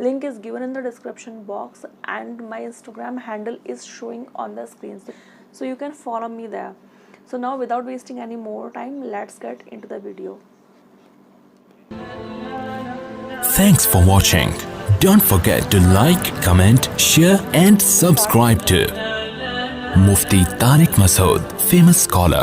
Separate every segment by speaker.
Speaker 1: link is given in the description box and my Instagram handle is showing on the screen, so you can follow me there. So now without wasting any more time, let's get into the video.
Speaker 2: Thanks for watching. Don't forget to like, comment, share and subscribe to Mufti Tariq Masood, famous scholar.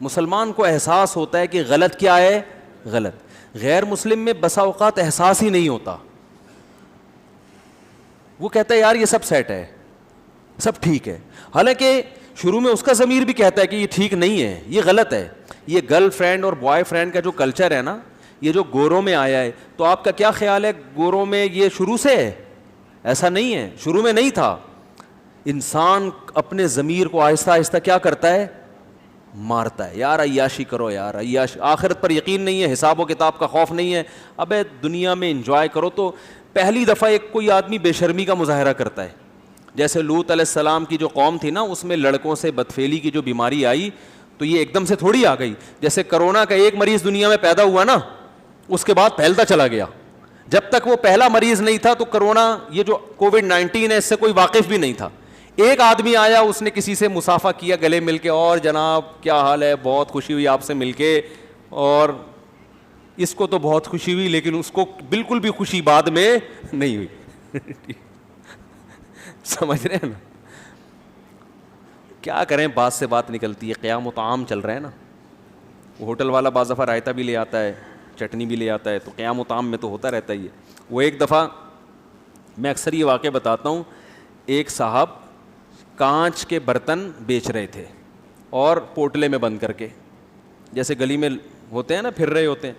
Speaker 3: مسلمان کو احساس ہوتا ہے کہ غلط کیا ہے غلط. غیر مسلم میں بسا اوقات احساس ہی نہیں ہوتا, وہ کہتا ہے یار یہ سب سیٹ ہے, سب ٹھیک ہے, حالانکہ شروع میں اس کا ضمیر بھی کہتا ہے کہ یہ ٹھیک نہیں ہے, یہ غلط ہے. یہ گرل فرینڈ اور بوائے فرینڈ کا جو کلچر ہے نا, یہ جو گوروں میں آیا ہے, تو آپ کا کیا خیال ہے گوروں میں یہ شروع سے ہے؟ ایسا نہیں ہے, شروع میں نہیں تھا. انسان اپنے ضمیر کو آہستہ آہستہ کیا کرتا ہے, مارتا ہے. یار عیاشی کرو, یار عیاش, آخرت پر یقین نہیں ہے, حساب و کتاب کا خوف نہیں ہے, ابے دنیا میں انجوائے کرو. تو پہلی دفعہ ایک کوئی آدمی بے شرمی کا مظاہرہ کرتا ہے. جیسے لوط علیہ السلام کی جو قوم تھی نا, اس میں لڑکوں سے بدفعلی کی جو بیماری آئی, تو یہ ایک دم سے تھوڑی آ گئی. جیسے کرونا کا ایک مریض دنیا میں پیدا ہوا نا, اس کے بعد پھیلتا چلا گیا. جب تک وہ پہلا مریض نہیں تھا تو کرونا, یہ جو کووڈ-19 ہے, اس سے کوئی واقف بھی نہیں تھا. ایک آدمی آیا, اس نے کسی سے مصافحہ کیا گلے مل کے, اور جناب کیا حال ہے, بہت خوشی ہوئی آپ سے مل کے, اور اس کو تو بہت خوشی ہوئی, لیکن اس کو بالکل بھی خوشی بعد میں نہیں ہوئی. سمجھ رہے ہیں نا, کیا کریں, بات سے بات نکلتی ہے. قیام و طعام چل رہا ہے نا, وہ ہوٹل والا بعض دفعہ رائتا بھی لے آتا ہے, چٹنی بھی لے آتا ہے, تو قیام و طعام میں تو ہوتا رہتا ہی ہے. وہ ایک دفعہ میں اکثر یہ واقعہ بتاتا ہوں, ایک صاحب کانچ کے برتن بیچ رہے تھے اور پوٹلے میں بند کر کے, جیسے گلی میں ہوتے ہیں نا, پھر رہے ہوتے ہیں.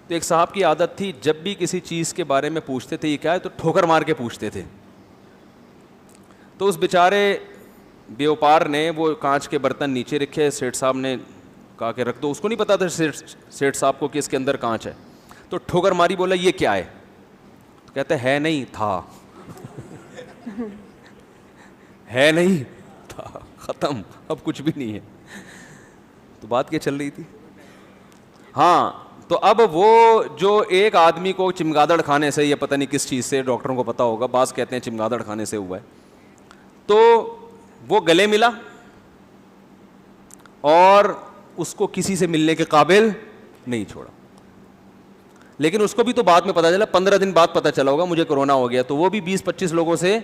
Speaker 3: تو ایک صاحب کی عادت تھی, جب بھی کسی چیز کے بارے میں پوچھتے تھے یہ کیا ہے, تو ٹھوکر مار کے پوچھتے تھے. تو اس بیچارے بیوپار نے وہ کانچ کے برتن نیچے رکھے, سیٹھ صاحب نے کہا کہ رکھ دو. اس کو نہیں پتا تھا سیٹھ صاحب کو کہ اس کے اندر کانچ ہے. تو ٹھوکر ماری, بولا یہ کیا ہے, تو کہتے ہے نہیں تھا, ہے نہیں تھا, ختم, اب کچھ بھی نہیں ہے. تو بات کیا چل رہی تھی؟ ہاں, تو اب وہ جو ایک آدمی کو چمگادڑ کھانے سے, یہ پتہ نہیں کس چیز سے, ڈاکٹروں کو پتہ ہوگا, بعض کہتے ہیں چمگادڑ کھانے سے ہوا ہے, تو وہ گلے ملا اور اس کو کسی سے ملنے کے قابل نہیں چھوڑا. لیکن اس کو بھی تو بعد میں پتا چلا, 15 دن بعد پتا چلا ہوگا مجھے کرونا ہو گیا, تو وہ بھی 20-25 لوگوں سے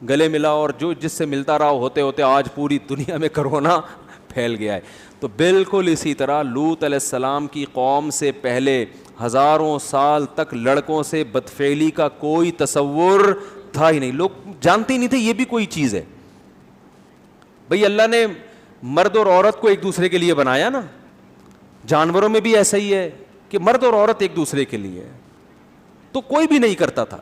Speaker 3: گلے ملا, اور جو جس سے ملتا رہا, ہوتے ہوتے آج پوری دنیا میں کرونا پھیل گیا ہے. تو بالکل اسی طرح لوط علیہ السلام کی قوم سے پہلے ہزاروں سال تک لڑکوں سے بدفعلی کا کوئی تصور تھا ہی نہیں. لوگ جانتے ہی نہیں تھے یہ بھی کوئی چیز ہے. بھئی اللہ نے مرد اور عورت کو ایک دوسرے کے لیے بنایا نا, جانوروں میں بھی ایسا ہی ہے کہ مرد اور عورت ایک دوسرے کے لیے, تو کوئی بھی نہیں کرتا تھا.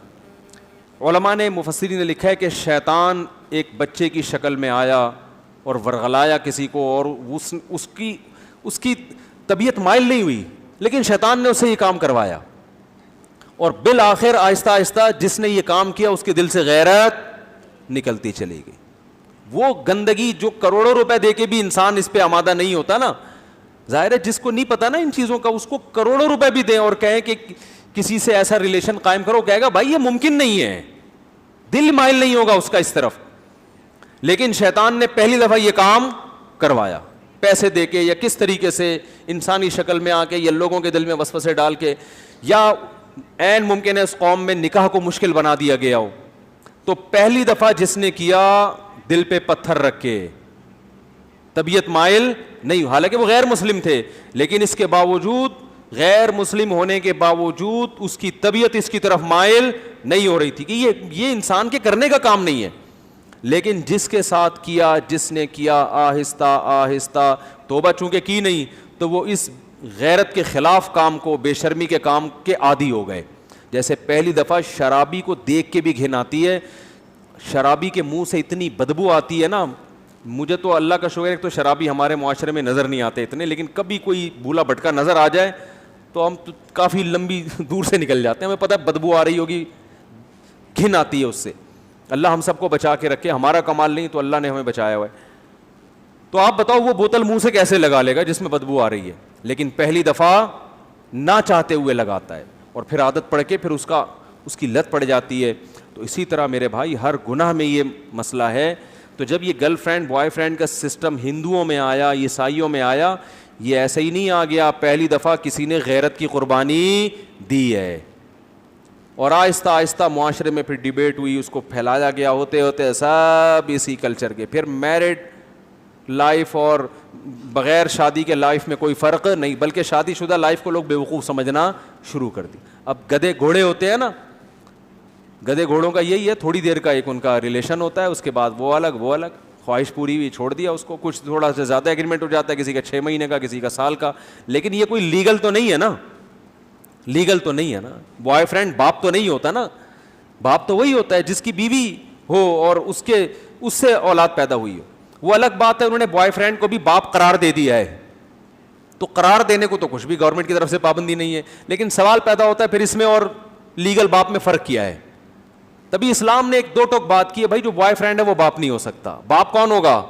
Speaker 3: علماء نے, مفسرین نے لکھا ہے کہ شیطان ایک بچے کی شکل میں آیا اور ورغلایا کسی کو, اور اس کی طبیعت مائل نہیں ہوئی, لیکن شیطان نے اسے یہ کام کروایا, اور بالآخر آہستہ آہستہ جس نے یہ کام کیا اس کے دل سے غیرت نکلتی چلی گئی. وہ گندگی جو کروڑوں روپے دے کے بھی انسان اس پہ آمادہ نہیں ہوتا نا, ظاہر ہے جس کو نہیں پتا نا ان چیزوں کا, اس کو کروڑوں روپے بھی دیں اور کہیں کہ کسی سے ایسا ریلیشن قائم کرو, کہے گا بھائی یہ ممکن نہیں ہے, دل مائل نہیں ہوگا اس کا اس طرف. لیکن شیطان نے پہلی دفعہ یہ کام کروایا, پیسے دے کے یا کس طریقے سے, انسانی شکل میں آ کے, یا لوگوں کے دل میں وسوسے ڈال کے, یا عین ممکن ہے اس قوم میں نکاح کو مشکل بنا دیا گیا ہو. تو پہلی دفعہ جس نے کیا, دل پہ پتھر رکھ کے, طبیعت مائل نہیں, حالانکہ وہ غیر مسلم تھے, لیکن اس کے باوجود, غیر مسلم ہونے کے باوجود اس کی طبیعت اس کی طرف مائل نہیں ہو رہی تھی کہ یہ انسان کے کرنے کا کام نہیں ہے. لیکن جس کے ساتھ کیا, جس نے کیا, آہستہ آہستہ توبہ چونکہ کی نہیں, تو وہ اس غیرت کے خلاف کام کو, بے شرمی کے کام کے عادی ہو گئے. جیسے پہلی دفعہ شرابی کو دیکھ کے بھی گھن آتی ہے, شرابی کے منہ سے اتنی بدبو آتی ہے نا. مجھے تو اللہ کا شکر ہے تو شرابی ہمارے معاشرے میں نظر نہیں آتے اتنے, لیکن کبھی کوئی بھولا بھٹکا نظر آ جائے تو ہم تو کافی لمبی دور سے نکل جاتے ہیں, ہمیں پتہ ہے بدبو آ رہی ہوگی, گھن آتی ہے اس سے. اللہ ہم سب کو بچا کے رکھے, ہمارا کمال نہیں تو اللہ نے ہمیں بچایا ہوا ہے. تو آپ بتاؤ وہ بوتل منہ سے کیسے لگا لے گا جس میں بدبو آ رہی ہے, لیکن پہلی دفعہ نہ چاہتے ہوئے لگاتا ہے, اور پھر عادت پڑ کے پھر اس کی لت پڑ جاتی ہے. تو اسی طرح میرے بھائی ہر گناہ میں یہ مسئلہ ہے. تو جب یہ گرل فرینڈ بوائے فرینڈ کا سسٹم ہندوؤں میں آیا, عیسائیوں میں آیا, یہ ایسے ہی نہیں آ گیا پہلی دفعہ کسی نے غیرت کی قربانی دی ہے, اور آہستہ آہستہ معاشرے میں پھر ڈیبیٹ ہوئی, اس کو پھیلایا گیا, ہوتے ہوتے سب اسی کلچر کے. پھر میرڈ لائف اور بغیر شادی کے لائف میں کوئی فرق نہیں, بلکہ شادی شدہ لائف کو لوگ بیوقوف سمجھنا شروع کر دی. اب گدھے گھوڑے ہوتے ہیں نا, گدھے گھوڑوں کا یہی ہے, تھوڑی دیر کا ایک ان کا ریلیشن ہوتا ہے, اس کے بعد وہ الگ, خواہش پوری ہوئی چھوڑ دیا اس کو, کچھ تھوڑا سا زیادہ ایگریمنٹ ہو جاتا ہے, کسی کا 6 مہینے کا, کسی کا سال کا, لیکن یہ کوئی لیگل تو نہیں ہے نا, لیگل تو نہیں ہے نا. بوائے فرینڈ باپ تو نہیں ہوتا نا, باپ تو وہی ہوتا ہے جس کی بیوی ہو اور اس سے اولاد پیدا ہوئی ہو. وہ الگ بات ہے, انہوں نے بوائے فرینڈ کو بھی باپ قرار دے دیا ہے, تو قرار دینے کو تو کچھ بھی گورنمنٹ کی طرف سے پابندی نہیں ہے, لیکن سوال پیدا ہوتا ہے پھر اس میں اور لیگل باپ میں فرق کیا ہے. تبھی اسلام نے ایک 2 ٹوک بات کی ہے, بھائی جو بوائے فرینڈ ہے وہ باپ نہیں ہو سکتا. باپ کون ہوگا؟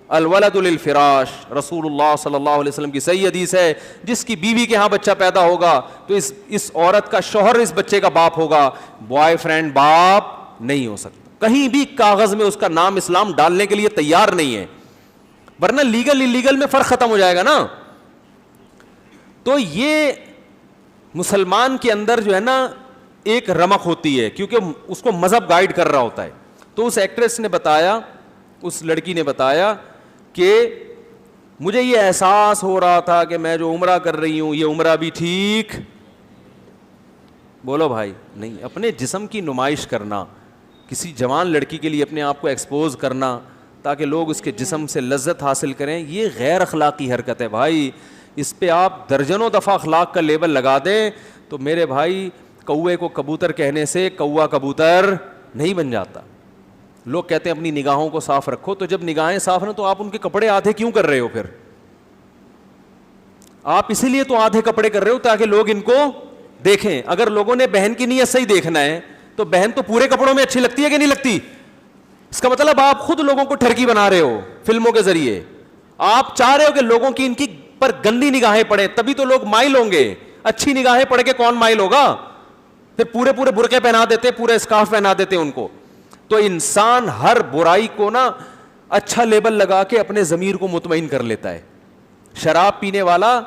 Speaker 3: الولد للفراش. رسول اللہ صلی اللہ علیہ وسلم کی صحیح حدیث ہے, جس کی بیوی کے ہاں بچہ پیدا ہوگا تو اس عورت کا شوہر اس بچے کا باپ ہوگا, بوائے فرینڈ باپ نہیں ہو سکتا. کہیں بھی کاغذ میں اس کا نام اسلام ڈالنے کے لیے تیار نہیں ہے, ورنہ لیگل انلیگل میں فرق ختم ہو جائے گا نا. تو یہ مسلمان کے اندر جو ہے نا ایک رمق ہوتی ہے, کیونکہ اس کو مذہب گائیڈ کر رہا ہوتا ہے. تو اس ایکٹریس نے بتایا, اس لڑکی نے بتایا کہ مجھے یہ احساس ہو رہا تھا کہ میں جو عمرہ کر رہی ہوں یہ عمرہ بھی ٹھیک, بولو بھائی نہیں. اپنے جسم کی نمائش کرنا, کسی جوان لڑکی کے لیے اپنے آپ کو ایکسپوز کرنا تاکہ لوگ اس کے جسم سے لذت حاصل کریں, یہ غیر اخلاقی حرکت ہے بھائی. اس پہ آپ درجنوں دفعہ اخلاق کا لیبل لگا دیں تو میرے بھائی کوے کو کبوتر کہنے سے کوا کبوتر نہیں بن جاتا. لوگ کہتے ہیں اپنی نگاہوں کو صاف رکھو, تو جب نگاہیں صاف ہیں تو آپ ان کے کپڑے آدھے کیوں کر رہے ہو؟ پھر آپ اسی لیے تو آدھے کپڑے کر رہے ہو تاکہ لوگ ان کو دیکھیں. اگر لوگوں نے بہن کی نیت سے ہی دیکھنا ہے تو بہن تو پورے کپڑوں میں اچھی لگتی ہے کہ نہیں لگتی؟ اس کا مطلب آپ خود لوگوں کو ٹھرکی بنا رہے ہو فلموں کے ذریعے. آپ چاہ رہے ہو کہ لوگوں کی ان کی پر گندی نگاہیں پڑے, تبھی تو لوگ مائل ہوں گے. اچھی نگاہیں پڑھ کے کون مائل ہوگا؟ پھر پورے برقعے پہنا دیتے, پورے اسکارف پہنا دیتے ان کو. تو انسان ہر برائی کو نا اچھا لیبل لگا کے اپنے ضمیر کو مطمئن کر لیتا ہے. شراب پینے والا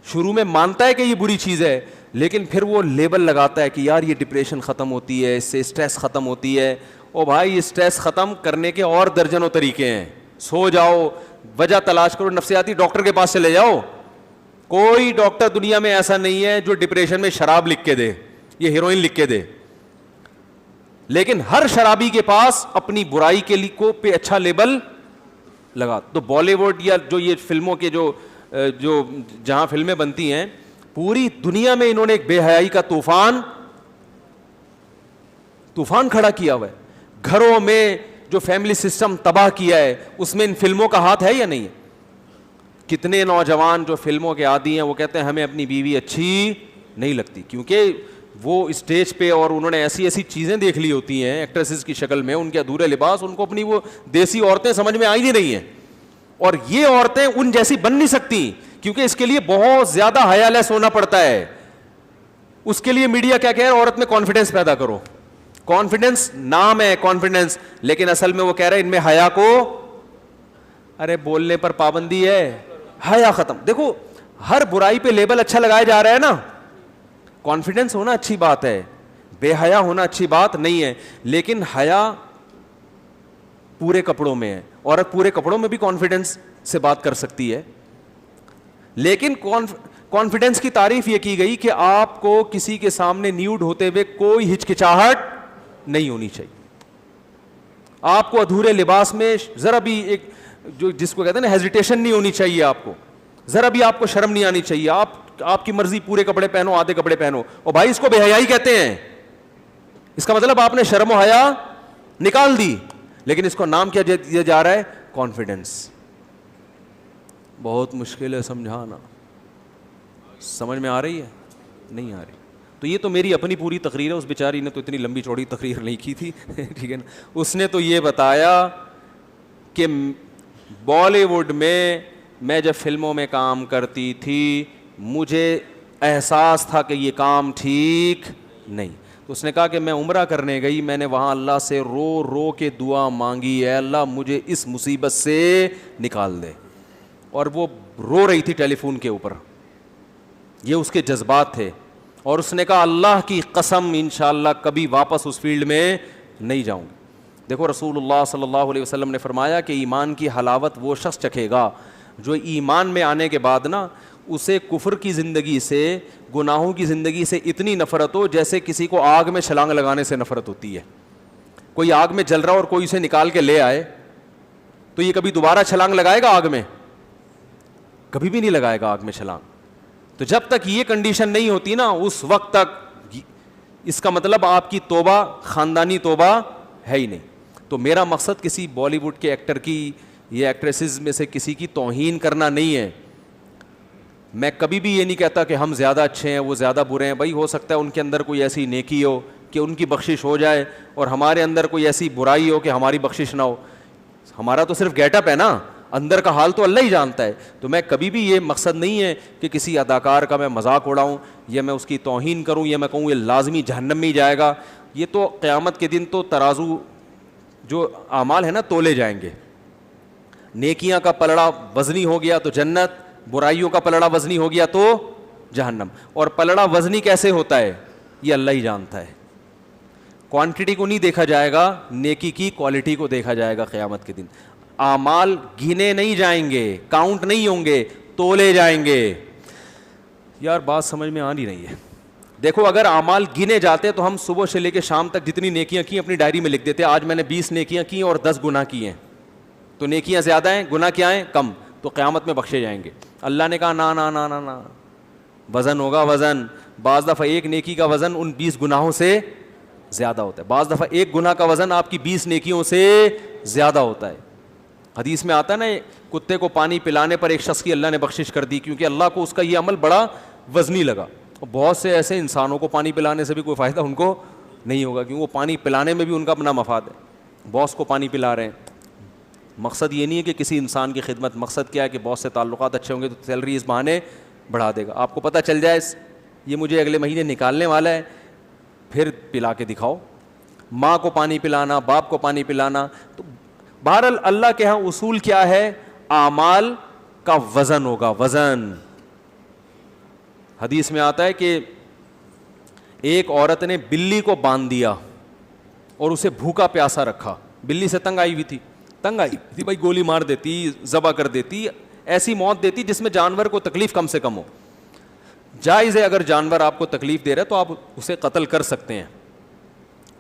Speaker 3: شروع میں مانتا ہے کہ یہ بری چیز ہے, لیکن پھر وہ لیبل لگاتا ہے کہ یار یہ ڈپریشن ختم ہوتی ہے, اس سے اسٹریس ختم ہوتی ہے. او بھائی اسٹریس ختم کرنے کے اور درجنوں طریقے ہیں. سو جاؤ, وجہ تلاش کرو, نفسیاتی ڈاکٹر کے پاس چلے جاؤ. کوئی ڈاکٹر دنیا میں ایسا نہیں ہے جو ڈپریشن میں شراب لکھ کے دے, یہ ہیروئن لکھ کے دے. لیکن ہر شرابی کے پاس اپنی برائی کے لیے کو پہ اچھا لیبل لگا. تو بالی ووڈ یا جو یہ فلموں کے جو جہاں فلمیں بنتی ہیں, پوری دنیا میں انہوں نے ایک بے حیائی کا طوفان کھڑا کیا ہوا ہے. گھروں میں جو فیملی سسٹم تباہ کیا ہے اس میں ان فلموں کا ہاتھ ہے یا نہیں ہے؟ کتنے نوجوان جو فلموں کے عادی ہیں وہ کہتے ہیں ہمیں اپنی بیوی اچھی نہیں لگتی, کیونکہ وہ اسٹیج پہ اور انہوں نے ایسی چیزیں دیکھ لی ہوتی ہیں ایکٹریسز کی شکل میں, ان کے ادھورے لباس, ان کو اپنی وہ دیسی عورتیں سمجھ میں آئی نہیں ہیں. اور یہ عورتیں ان جیسی بن نہیں سکتی کیونکہ اس کے لیے بہت زیادہ حیا لیس ہونا پڑتا ہے. اس کے لیے میڈیا کیا کہہ رہا ہے, عورت میں کانفیڈنس پیدا کرو. کانفیڈنس نام ہے کانفیڈنس, لیکن اصل میں وہ کہہ رہے ہیں ان میں حیا کو, ارے بولنے پر پابندی ہے, حیا ختم. دیکھو ہر برائی پہ لیبل اچھا لگایا جا رہا ہے نا. کانفیڈنس ہونا اچھی بات ہے, بے حیا ہونا اچھی بات نہیں ہے, لیکن حیا پورے کپڑوں میں ہے. عورت پورے کپڑوں میں بھی کانفیڈنس سے بات کر سکتی ہے, لیکن کانفیڈنس کی تعریف یہ کی گئی کہ آپ کو کسی کے سامنے نیوڈ ہوتے ہوئے کوئی ہچکچاہٹ نہیں ہونی چاہیے. آپ کو ادھورے لباس میں ذرا بھی ایک جو جس کو کہتے ہیں نا ہیزیٹیشن نہیں ہونی چاہیے, آپ کو ذرا بھی آپ کو شرم نہیں آنی چاہیے. آپ کی مرضی پورے کپڑے پہنو, آدھے کپڑے پہنو, اور بھائی اس کو بے حیائی کہتے ہیں. اس کا مطلب آپ نے شرم و حیا نکال دی, لیکن اس کو نام کیا دیا جا رہا ہے, کانفیڈنس. بہت مشکل ہے سمجھانا, سمجھ میں آ رہی ہے نہیں آ رہی؟ تو یہ تو میری اپنی پوری تقریر ہے, اس بیچاری نے تو اتنی لمبی چوڑی تقریر نہیں کی تھی ٹھیک ہے نا. اس نے تو یہ بتایا کہ بالی ووڈ میں جب فلموں میں کام کرتی تھی مجھے احساس تھا کہ یہ کام ٹھیک نہیں. تو اس نے کہا کہ میں عمرہ کرنے گئی, میں نے وہاں اللہ سے رو رو کے دعا مانگی, اے اللہ مجھے اس مصیبت سے نکال دے. اور وہ رو رہی تھی ٹیلی فون کے اوپر, یہ اس کے جذبات تھے. اور اس نے کہا اللہ کی قسم انشاءاللہ کبھی واپس اس فیلڈ میں نہیں جاؤں گی. دیکھو رسول اللہ صلی اللہ علیہ وسلم نے فرمایا کہ ایمان کی حلاوت وہ شخص چکھے گا جو ایمان میں آنے کے بعد نا اسے کفر کی زندگی سے, گناہوں کی زندگی سے اتنی نفرت ہو جیسے کسی کو آگ میں چھلانگ لگانے سے نفرت ہوتی ہے. کوئی آگ میں جل رہا اور کوئی اسے نکال کے لے آئے تو یہ کبھی دوبارہ چھلانگ لگائے گا آگ میں؟ کبھی بھی نہیں لگائے گا آگ میں چھلانگ. تو جب تک یہ کنڈیشن نہیں ہوتی نا اس وقت تک اس کا مطلب آپ کی توبہ خاندانی توبہ ہے ہی نہیں. تو میرا مقصد کسی بالی ووڈ کے ایکٹر کی یا ایکٹریسز میں سے کسی کی توہین کرنا نہیں ہے. میں کبھی بھی یہ نہیں کہتا کہ ہم زیادہ اچھے ہیں وہ زیادہ برے ہیں. بھائی ہو سکتا ہے ان کے اندر کوئی ایسی نیکی ہو کہ ان کی بخشش ہو جائے اور ہمارے اندر کوئی ایسی برائی ہو کہ ہماری بخشش نہ ہو. ہمارا تو صرف گیٹ اپ ہے نا, اندر کا حال تو اللہ ہی جانتا ہے. تو میں کبھی بھی یہ مقصد نہیں ہے کہ کسی اداکار کا میں مذاق اڑاؤں یا میں اس کی توہین کروں یا میں کہوں یہ لازمی جہنم میں ہی جائے گا. یہ تو قیامت کے دن تو ترازو جو اعمال ہے نا تولے جائیں گے. نیکیاں کا پلڑا وزنی ہو گیا تو جنت, برائیوں کا پلڑا وزنی ہو گیا تو جہنم. اور پلڑا وزنی کیسے ہوتا ہے یہ اللہ ہی جانتا ہے. کوانٹٹی کو نہیں دیکھا جائے گا, نیکی کی کوالٹی کو دیکھا جائے گا قیامت کے دن. اعمال گنے نہیں جائیں گے, کاؤنٹ نہیں ہوں گے, تولے جائیں گے. یار بات سمجھ میں آ نہیں رہی ہے. دیکھو اگر اعمال گنے جاتے تو ہم صبح سے لے کے شام تک جتنی نیکیاں کی اپنی ڈائری میں لکھ دیتے, آج میں نے 20 نیکیاں کی اور 10 گناہ کیے ہیں. تو نیکیاں زیادہ ہیں, گناہ کیا ہیں کم, تو قیامت میں بخشے جائیں گے. اللہ نے کہا نا نا نا نا نا, وزن ہوگا وزن. بعض دفعہ ایک نیکی کا وزن ان 20 گناہوں سے زیادہ ہوتا ہے. بعض دفعہ ایک گناہ کا وزن آپ کی 20 نیکیوں سے زیادہ ہوتا ہے. حدیث میں آتا ہے نا کتے کو پانی پلانے پر ایک شخص کی اللہ نے بخشش کر دی کیونکہ اللہ کو اس کا یہ عمل بڑا وزنی لگا. بہت سے ایسے انسانوں کو پانی پلانے سے بھی کوئی فائدہ ان کو نہیں ہوگا کیونکہ وہ پانی پلانے میں بھی ان کا اپنا مفاد ہے. باس کو پانی پلا رہے ہیں, مقصد یہ نہیں ہے کہ کسی انسان کی خدمت, مقصد کیا ہے کہ باس سے تعلقات اچھے ہوں گے تو سیلری اس بہانے بڑھا دے گا. آپ کو پتہ چل جائے یہ مجھے اگلے مہینے نکالنے والا ہے, پھر پلا کے دکھاؤ. ماں کو پانی پلانا, باپ کو پانی پلانا. تو بہرحال اللہ کے ہاں اصول کیا ہے, اعمال کا وزن ہوگا, وزن. حدیث میں آتا ہے کہ ایک عورت نے بلی کو باندھ دیا اور اسے بھوکا پیاسا رکھا. بلی سے تنگ آئی تھی بھائی, گولی مار دیتی, ذبح کر دیتی, ایسی موت دیتی جس میں جانور کو تکلیف کم سے کم ہو. جائز ہے اگر جانور آپ کو تکلیف دے رہا ہے تو آپ اسے قتل کر سکتے ہیں.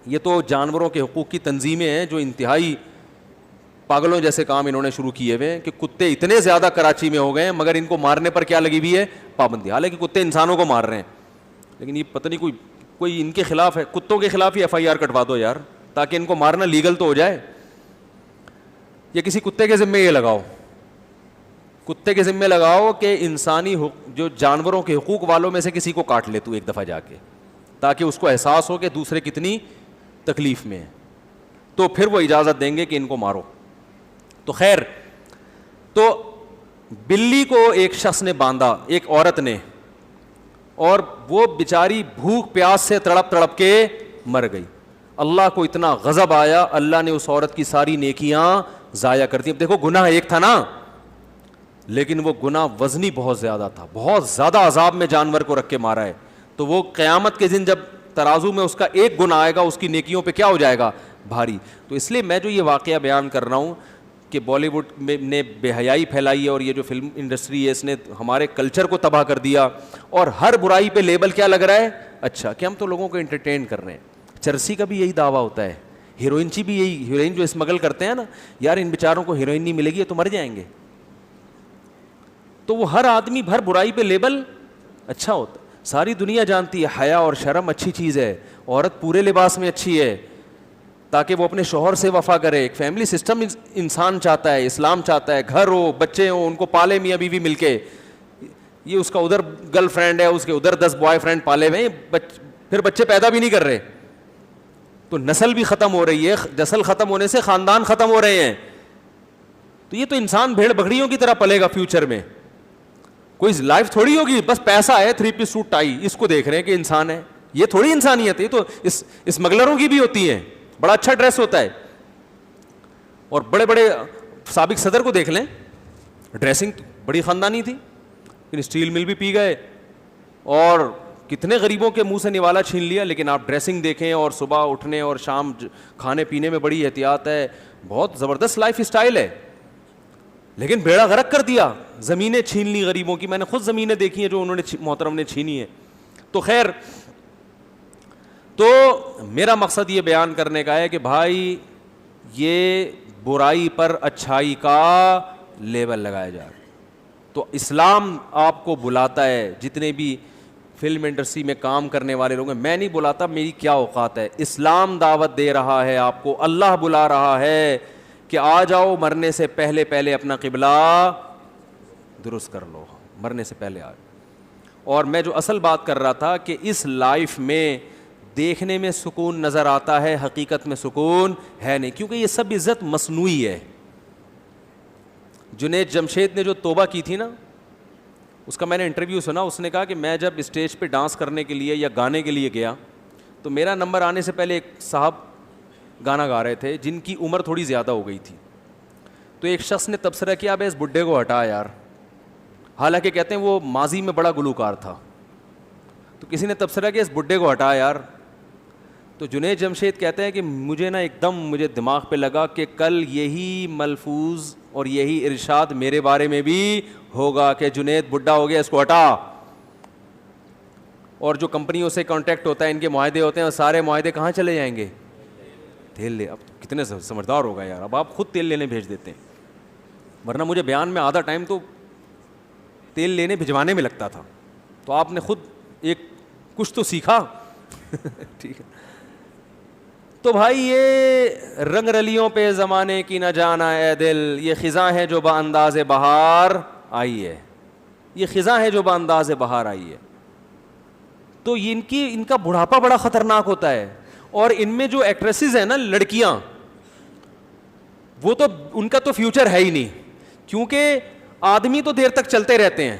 Speaker 3: یہ تو جانوروں کے حقوق کی تنظیمیں ہیں جو انتہائی پاگلوں جیسے کام انہوں نے شروع کیے ہوئے ہیں کہ کتے اتنے زیادہ کراچی میں ہو گئے ہیں مگر ان کو مارنے پر کیا لگی ہوئی ہے, پابندی. حالانکہ کتے انسانوں کو مار رہے ہیں لیکن یہ پتہ نہیں کوئی ان کے خلاف ہے. کتوں کے خلاف ہی FIR کٹوا دو یار, تاکہ ان کو مارنا لیگل تو ہو جائے. یا کسی کتے کے ذمے یہ لگاؤ, کتے کے ذمے لگاؤ کہ انسانی جو جانوروں کے حقوق والوں میں سے کسی کو کاٹ لے تو ایک دفعہ جا کے, تاکہ اس کو احساس ہو کہ دوسرے کتنی تکلیف میں ہیں, تو پھر وہ اجازت دیں گے کہ ان کو مارو. تو خیر, تو بلی کو ایک شخص نے باندھا, ایک عورت نے, اور وہ بیچاری بھوک پیاس سے تڑپ تڑپ کے مر گئی. اللہ کو اتنا غضب آیا, اللہ نے اس عورت کی ساری نیکیاں ضائع کر دی. اب دیکھو گناہ ایک تھا نا, لیکن وہ گناہ وزنی بہت زیادہ تھا, بہت زیادہ عذاب میں جانور کو رکھ کے مارا ہے. تو وہ قیامت کے دن جب ترازو میں اس کا ایک گناہ آئے گا اس کی نیکیوں پہ کیا ہو جائے گا, بھاری. تو اس لیے میں جو یہ واقعہ بیان کر رہا ہوں کہ بالی ووڈ نے بے حیائی پھیلائی ہے اور یہ جو فلم انڈسٹری ہے اس نے ہمارے کلچر کو تباہ کر دیا, اور ہر برائی پہ لیبل کیا لگ رہا ہے, اچھا کہ ہم تو لوگوں کو انٹرٹین کر رہے ہیں. چرسی کا بھی یہی دعویٰ ہوتا ہے, ہیروئن بھی یہی, ہیروئن جو اسمگل کرتے ہیں نا, یار ان بیچاروں کو ہیروئن نہیں ملے گی تو مر جائیں گے. تو وہ ہر آدمی ہر برائی پہ لیبل اچھا ہوتا ہے. ساری دنیا جانتی ہے حیا اور شرم اچھی چیز ہے, عورت پورے لباس میں اچھی ہے تاکہ وہ اپنے شوہر سے وفا کرے. ایک فیملی سسٹم انسان چاہتا ہے, اسلام چاہتا ہے, گھر ہو, بچے ہوں, ان کو پالے میاں بیوی مل کے. یہ اس کا ادھر گرل فرینڈ ہے, اس کے ادھر 10 بوائے فرینڈ پالے ہوئے ہیں, پھر بچے پیدا بھی نہیں کر رہے, تو نسل بھی ختم ہو رہی ہے. نسل ختم ہونے سے خاندان ختم ہو رہے ہیں. تو یہ تو انسان بھیڑ بکریوں کی طرح پلے گا فیوچر میں. کوئی لائف تھوڑی ہوگی بس پیسہ ہے, 3 پیس سوٹ ٹائی, اس کو دیکھ رہے ہیں کہ انسان ہے. یہ تھوڑی انسانیت ہے, تو اسمگلروں کی بھی ہوتی ہے. بڑا اچھا ڈریس ہوتا ہے, اور بڑے بڑے سابق صدر کو دیکھ لیں, ڈریسنگ بڑی خاندانی تھی, لیکن اسٹیل مل بھی پی گئے اور کتنے غریبوں کے منہ سے نوالا چھین لیا, لیکن آپ ڈریسنگ دیکھیں اور صبح اٹھنے اور شام کھانے پینے میں بڑی احتیاط ہے, بہت زبردست لائف اسٹائل ہے, لیکن بیڑا غرق کر دیا, زمینیں چھین لی غریبوں کی. میں نے خود زمینیں دیکھی ہیں جو انہوں نے محترم نے چھینی ہیں. تو خیر, تو میرا مقصد یہ بیان کرنے کا ہے کہ بھائی یہ برائی پر اچھائی کا لیبل لگایا جا رہا ہے. تو اسلام آپ کو بلاتا ہے, جتنے بھی فلم انڈسٹری میں کام کرنے والے لوگ ہیں, میں نہیں بلاتا, میری کیا اوقات ہے, اسلام دعوت دے رہا ہے آپ کو, اللہ بلا رہا ہے کہ آ جاؤ, مرنے سے پہلے پہلے اپنا قبلہ درست کر لو, مرنے سے پہلے آ. اور میں جو اصل بات کر رہا تھا کہ اس لائف میں دیکھنے میں سکون نظر آتا ہے, حقیقت میں سکون ہے نہیں, کیونکہ یہ سب عزت مصنوعی ہے. جنید جمشید نے جو توبہ کی تھی نا, اس کا میں نے انٹرویو سنا, اس نے کہا کہ میں جب اسٹیج پہ ڈانس کرنے کے لیے یا گانے کے لیے گیا تو میرا نمبر آنے سے پہلے ایک صاحب گانا گا رہے تھے جن کی عمر تھوڑی زیادہ ہو گئی تھی. تو ایک شخص نے تبصرہ کیا, اب اس بڈھے کو ہٹا یار, حالانکہ کہتے ہیں وہ ماضی میں بڑا گلوکار تھا. تو کسی نے تبصرہ کیا اس بڈھے کو ہٹا یار. تو جنید جمشید کہتے ہیں کہ مجھے نا ایک دم مجھے دماغ پہ لگا کہ کل یہی ملفوظ اور یہی ارشاد میرے بارے میں بھی ہوگا کہ جنید بڈھا ہو گیا, اس کو ہٹا. اور جو کمپنیوں سے کانٹیکٹ ہوتا ہے, ان کے معاہدے ہوتے ہیں, اور سارے معاہدے کہاں چلے جائیں گے, تیل لے. اب کتنے سمجھدار ہوگا یار, اب آپ خود تیل لینے بھیج دیتے ہیں, ورنہ مجھے بیان میں آدھا ٹائم تو تیل لینے بھجوانے میں لگتا تھا. تو آپ نے خود ایک کچھ تو سیکھا. ٹھیک ہے. تو بھائی یہ رنگ رلیوں پہ زمانے کی نہ جانا اے دل, یہ خزاں ہے جو با انداز بہار آئی ہے, یہ خزاں ہے جو با انداز بہار آئی ہے. تو ان کا بڑھاپا بڑا خطرناک ہوتا ہے. اور ان میں جو ایکٹریسز ہیں نا لڑکیاں, وہ تو ان کا تو فیوچر ہے ہی نہیں, کیونکہ آدمی تو دیر تک چلتے رہتے ہیں,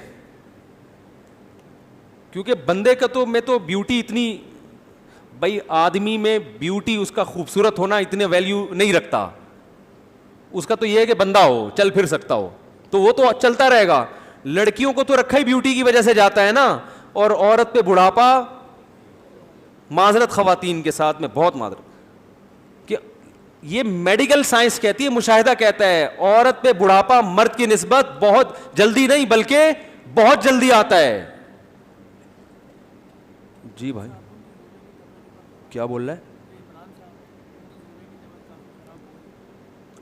Speaker 3: کیونکہ بندے کا تو میں تو بیوٹی اتنی, بھائی آدمی میں بیوٹی اس کا خوبصورت ہونا اتنے ویلیو نہیں رکھتا, اس کا تو یہ ہے کہ بندہ ہو, چل پھر سکتا ہو, تو وہ تو چلتا رہے گا. لڑکیوں کو تو رکھا ہی بیوٹی کی وجہ سے جاتا ہے نا, اور عورت پہ بڑھاپا, معذرت خواتین کے ساتھ میں بہت معذرت کہ یہ میڈیکل سائنس کہتی ہے, مشاہدہ کہتا ہے, عورت پہ بڑھاپا مرد کی نسبت بہت جلدی نہیں بلکہ بہت جلدی آتا ہے. جی بھائی کیا بول رہا ہے؟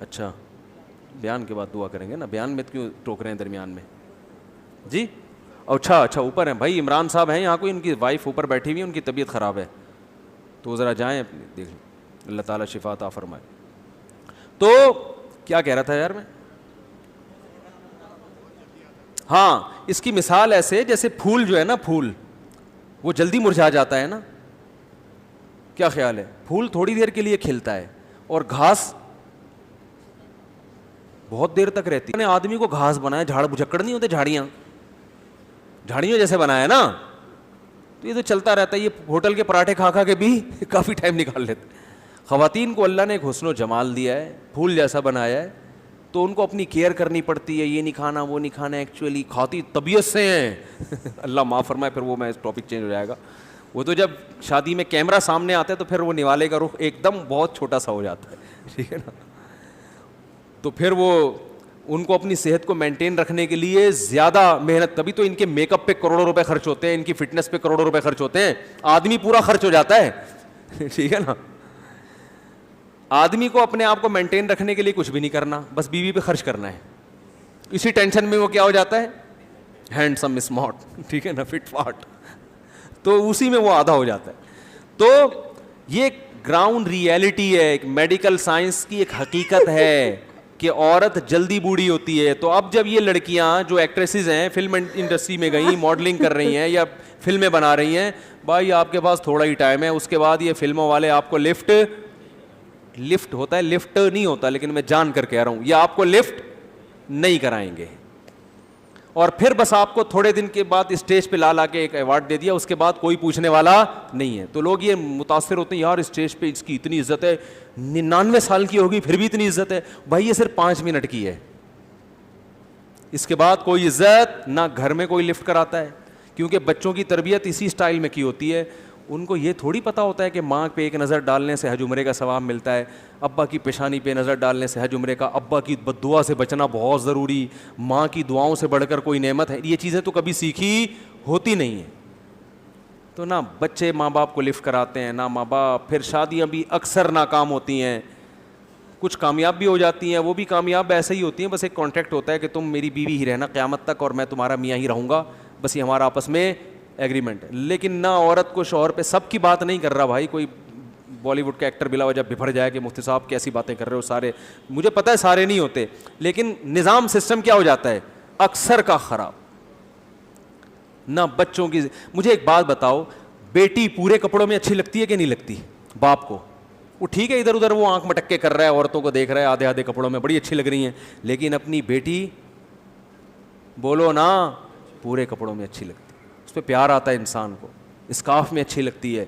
Speaker 3: اچھا بیان کے بعد دعا کریں گے نا, بیان میں کیوں ٹوک رہے ہیں درمیان میں؟ جی اچھا اوپر ہیں بھائی, عمران صاحب ہیں یہاں, کوئی ان کی وائف اوپر بیٹھی ہوئی ہے, ان کی طبیعت خراب ہے, تو ذرا جائیں دیکھ لیں, اللہ تعالیٰ شفا عطا فرمائے. تو کیا کہہ رہا تھا یار میں؟ ہاں, اس کی مثال ایسے جیسے پھول جو ہے نا, پھول وہ جلدی مرجھا جاتا ہے نا, کیا خیال ہے؟ پھول تھوڑی دیر کے لیے کھلتا ہے, اور گھاس بہت دیر تک رہتی ہے. آدمی کو گھاس بنایا, جھاڑ بھجکڑ نہیں ہوتے, جھاڑیوں جیسے بنایا نا, تو یہ تو چلتا رہتا ہے. یہ ہوٹل کے پراٹھے کھا کھا کے بھی کافی ٹائم نکال لیتے. خواتین کو اللہ نے ایک حسن و جمال دیا ہے, پھول جیسا بنایا ہے, تو ان کو اپنی کیئر کرنی پڑتی ہے, یہ نہیں کھانا وہ نہیں کھانا. ایکچولی کھاتی طبیعت سے ہیں. اللہ معاف فرمائے, پھر وہ میں ٹاپک چینج ہو جائے گا. وہ تو جب شادی میں کیمرہ سامنے آتا ہے تو پھر وہ نوالے کا رخ ایک دم بہت چھوٹا سا ہو جاتا ہے, ٹھیک ہے نا. تو پھر وہ ان کو اپنی صحت کو مینٹین رکھنے کے لیے زیادہ محنت, تبھی تو ان کے میک اپ پہ کروڑوں روپے خرچ ہوتے ہیں, ان کی فٹنس پہ کروڑوں روپے خرچ ہوتے ہیں. آدمی پورا خرچ ہو جاتا ہے, ٹھیک ہے نا. آدمی کو اپنے آپ کو مینٹین رکھنے کے لیے کچھ بھی نہیں کرنا, بس بیوی پہ خرچ کرنا ہے. اسی ٹینشن میں وہ کیا ہو جاتا ہے, ہینڈسم اسمارٹ, ٹھیک ہے نا, فٹ فاٹ, تو اسی میں وہ آدھا ہو جاتا ہے. تو یہ گراؤنڈ ریئلٹی ہے, ایک میڈیکل سائنس کی ایک حقیقت ہے کہ عورت جلدی بوڑھی ہوتی ہے. تو اب جب یہ لڑکیاں جو ایکٹریسز ہیں, فلم انڈسٹری میں گئیں, ماڈلنگ کر رہی ہیں یا فلمیں بنا رہی ہیں, بھائی آپ کے پاس تھوڑا ہی ٹائم ہے, اس کے بعد یہ فلموں والے آپ کو لفٹ ہوتا ہے, لفٹ نہیں ہوتا, لیکن میں جان کر کہہ رہا ہوں, یہ آپ کو لفٹ نہیں کرائیں گے. اور پھر بس آپ کو تھوڑے دن کے بعد اسٹیج پہ لا کے ایک ایوارڈ دے دیا, اس کے بعد کوئی پوچھنے والا نہیں ہے. تو لوگ یہ متاثر ہوتے ہیں, یار اسٹیج پہ اس کی اتنی عزت ہے, 99 سال کی ہوگی پھر بھی اتنی عزت ہے. بھائی یہ صرف 5 منٹ کی ہے, اس کے بعد کوئی عزت نہ. گھر میں کوئی لفٹ کراتا ہے, کیونکہ بچوں کی تربیت اسی اسٹائل میں کی ہوتی ہے. ان کو یہ تھوڑی پتہ ہوتا ہے کہ ماں پہ ایک نظر ڈالنے سے حج عمرے کا ثواب ملتا ہے, ابا کی پیشانی پہ نظر ڈالنے سے حج عمرے کا, ابا کی بد دعا سے بچنا بہت ضروری, ماں کی دعاؤں سے بڑھ کر کوئی نعمت ہے. یہ چیزیں تو کبھی سیکھی ہوتی نہیں ہیں. تو نہ بچے ماں باپ کو لفٹ کراتے ہیں, نہ ماں باپ. پھر شادیاں بھی اکثر ناکام ہوتی ہیں, کچھ کامیاب بھی ہو جاتی ہیں, وہ بھی کامیاب ایسے ہی ہوتی ہیں, بس ایک کانٹریکٹ ہوتا ہے کہ تم میری بیوی ہی رہنا قیامت تک اور میں تمہارا میاں ہی رہوں گا, بس یہ ہمارا آپس میں ایگریمنٹ ہے. لیکن نہ عورت کو شوہر پہ, سب کی بات نہیں کر رہا بھائی, کوئی بالی ووڈ کا ایکٹر بلا وجہ بفر جائے کہ مفتی صاحب کیسی باتیں کر رہے ہو, سارے مجھے پتہ ہے سارے نہیں ہوتے, لیکن نظام سسٹم کیا ہو جاتا ہے اکثر کا خراب. نہ بچوں کی, مجھے ایک بات بتاؤ, بیٹی پورے کپڑوں میں اچھی لگتی ہے کہ نہیں لگتی باپ کو؟ وہ ٹھیک ہے ادھر ادھر وہ آنکھ مٹک کے کر رہا ہے, عورتوں کو دیکھ رہا ہے آدھے آدھے کپڑوں میں, بڑی اچھی لگ رہی ہیں, لیکن اپنی بیٹی بولو نا پورے کپڑوں میں اچھی لگتی ہے, اس پہ پیار آتا ہے انسان کو, اسکارف میں اچھی لگتی ہے.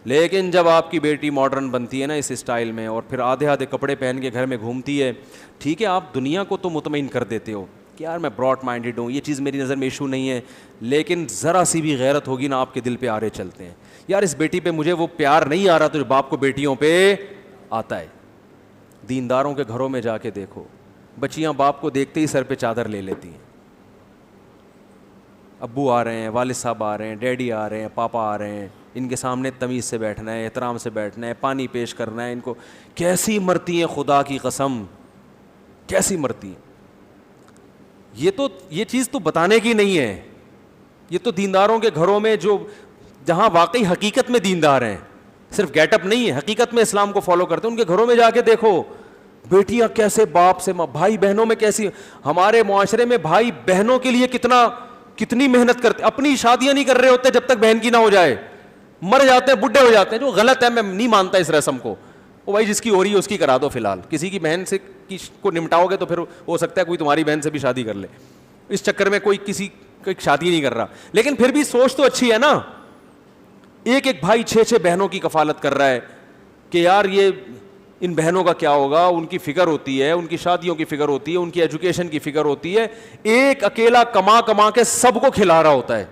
Speaker 3: لیکن جب آپ کی بیٹی ماڈرن بنتی ہے نا اس اسٹائل میں, اور پھر آدھے آدھے کپڑے پہن کے گھر میں گھومتی ہے, ٹھیک ہے آپ دنیا کو تو مطمئن کر دیتے ہو کہ یار میں براڈ مائنڈیڈ ہوں, یہ چیز میری نظر میں ایشو نہیں ہے, لیکن ذرا سی بھی غیرت ہوگی نا آپ کے دل پہ آرے چلتے ہیں, یار اس بیٹی پہ مجھے وہ پیار نہیں آ رہا تو جو باپ کو بیٹیوں پہ آتا ہے. دینداروں کے گھروں میں جا کے دیکھو, بچیاں باپ کو دیکھتے ہی سر پہ چادر لے لیتی ہیں. ابو آ رہے ہیں, والد صاحب آ رہے ہیں, ڈیڈی آ رہے ہیں, پاپا آ رہے ہیں, ان کے سامنے تمیز سے بیٹھنا ہے, احترام سے بیٹھنا ہے, پانی پیش کرنا ہے. ان کو کیسی مرتی ہیں, خدا کی قسم کیسی مرتی ہیں. یہ چیز تو بتانے کی نہیں ہے, یہ تو دینداروں کے گھروں میں جو جہاں واقعی حقیقت میں دیندار ہیں, صرف گیٹ اپ نہیں ہے, حقیقت میں اسلام کو فالو کرتے ہیں, ان کے گھروں میں جا کے دیکھو بیٹیاں کیسے باپ سے, بھائی بہنوں میں کیسی. ہمارے معاشرے میں بھائی بہنوں کے لیے کتنی محنت کرتے, اپنی شادیاں نہیں کر رہے ہوتے جب تک بہن کی نہ ہو جائے, مر جاتے ہیں, بڈھے ہو جاتے ہیں, جو غلط ہے. میں نہیں مانتا اس رسم کو. وہ بھائی جس کی ہو رہی ہے اس کی کرا دو, فی الحال کسی کی بہن سے کو نمٹاؤ گے تو پھر ہو سکتا ہے کوئی تمہاری بہن سے بھی شادی کر لے, اس چکر میں کوئی کسی کی شادی نہیں کر رہا. لیکن پھر بھی سوچ تو اچھی ہے نا, ایک ایک بھائی 6 بہنوں کی کفالت کر رہا ہے کہ یار یہ ان بہنوں کا کیا ہوگا, ان کی فکر ہوتی ہے, ان کی شادیوں کی فکر ہوتی ہے, ان کی ایجوکیشن کی فکر ہوتی ہے. ایک اکیلا کما کے سب کو کھلا رہا ہوتا ہے.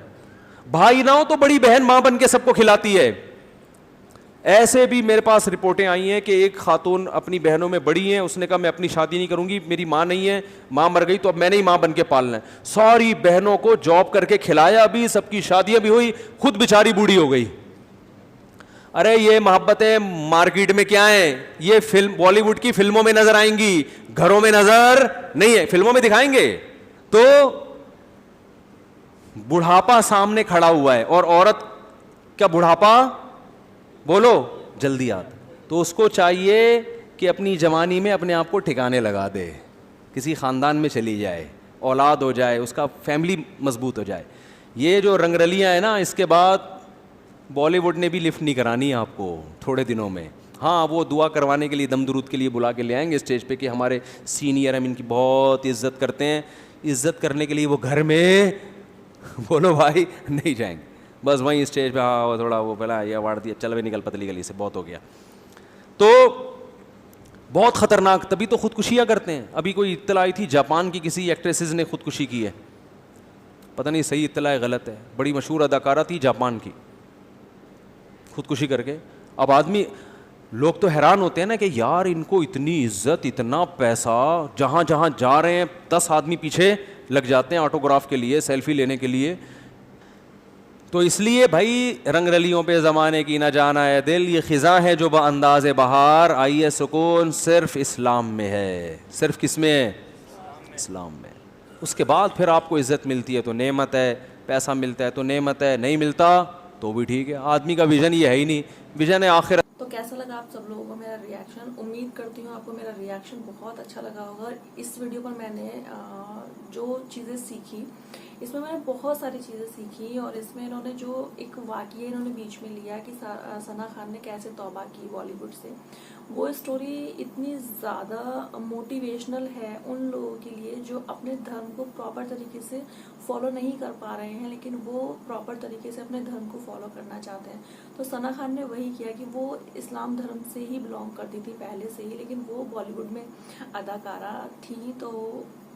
Speaker 3: بھائی نہ ہو تو بڑی بہن ماں بن کے سب کو کھلاتی ہے. ایسے بھی میرے پاس رپورٹیں آئی ہیں کہ ایک خاتون اپنی بہنوں میں بڑی ہیں, اس نے کہا میں اپنی شادی نہیں کروں گی, میری ماں نہیں ہے, ماں مر گئی تو اب میں نے ہی ماں بن کے پالنا ہے. ساری بہنوں کو جاب کر کے کھلایا بھی, سب کی شادیاں بھی ہوئی, خود بیچاری بوڑھی ہو گئی. ارے یہ محبتیں مارکیٹ میں کیا ہیں, یہ فلم بالی ووڈ کی فلموں میں نظر آئیں گی, گھروں میں نظر نہیں ہے. فلموں میں دکھائیں گے تو بڑھاپا سامنے کھڑا ہوا ہے, اور عورت کا بڑھاپا بولو جلدی آتا, تو اس کو چاہیے کہ اپنی جوانی میں اپنے آپ کو ٹھکانے لگا دے, کسی خاندان میں چلی جائے, اولاد ہو جائے, اس کا فیملی مضبوط ہو جائے. یہ جو رنگ رلیاں ہیں نا, اس کے بعد بالی ووڈ نے بھی لفٹ نہیں کرانی آپ کو تھوڑے دنوں میں. ہاں وہ دعا کروانے کے لیے, دم درود کے لیے بلا کے لے آئیں گے اسٹیج پہ کہ ہمارے سینئر, ہم ان کی بہت عزت کرتے ہیں. عزت کرنے کے لیے وہ گھر میں بولو بھائی نہیں جائیں گے, بس وہیں اسٹیج پہ ہاں تھوڑا وہ پہلا یہ اوارڈ دیا, چل بھی نکل پتلی گلی سے, بہت ہو گیا. تو بہت خطرناک, تبھی تو خودکشیاں کرتے ہیں. ابھی کوئی اطلاع آئی تھی جاپان کی کسی ایکٹریسز نے خودکشی کی ہے, پتہ نہیں صحیح اطلاع ہے غلط ہے, بڑی مشہور اداکارہ تھی جاپان کی, خودکشی کر کے. اب آدمی لوگ تو حیران ہوتے ہیں نا کہ یار ان کو اتنی عزت, اتنا پیسہ, جہاں جہاں جا رہے ہیں 10 آدمی پیچھے لگ جاتے ہیں آٹوگراف کے لیے, سیلفی لینے کے لیے. تو اس لیے بھائی رنگ رلیوں پہ زمانے کی نہ جانا ہے دل, یہ خزاں ہے جو بانداز بہار, آئیے سکون صرف اسلام میں ہے. صرف کس میں ہے؟ اسلام میں. اس کے بعد پھر آپ کو عزت ملتی ہے تو نعمت ہے, پیسہ ملتا ہے تو نعمت ہے, نہیں ملتا تو بھی ٹھیک ہے. آدمی کا ویژن یہ ہے ہی نہیں, ویژن ہے آخرت.
Speaker 1: تو کیسا لگا آپ سب لوگوں کو میرا ریاکشن؟ امید کرتی ہوں آپ کو میرا ریاکشن بہت اچھا لگا ہوگا. اس ویڈیو پر میں نے جو چیزیں سیکھی, اس میں نے بہت ساری چیزیں سیکھی, اور اس میں انہوں نے جو ایک واقعہ انہوں نے بیچ میں لیا کہ ثنا خان نے کیسے توبہ کی بالی ووڈ سے, وہ اسٹوری اتنی زیادہ موٹیویشنل ہے ان لوگوں کے لیے جو اپنے دھرم کو پراپر طریقے سے فالو نہیں کر پا رہے ہیں, لیکن وہ پراپر طریقے سے اپنے دھرم کو فالو کرنا چاہتے ہیں. تو ثنا خان نے وہی کیا کہ وہ اسلام دھرم سے ہی بلانگ کرتی تھی پہلے سے ہی, لیکن وہ بالی ووڈ میں اداکارہ تھی, تو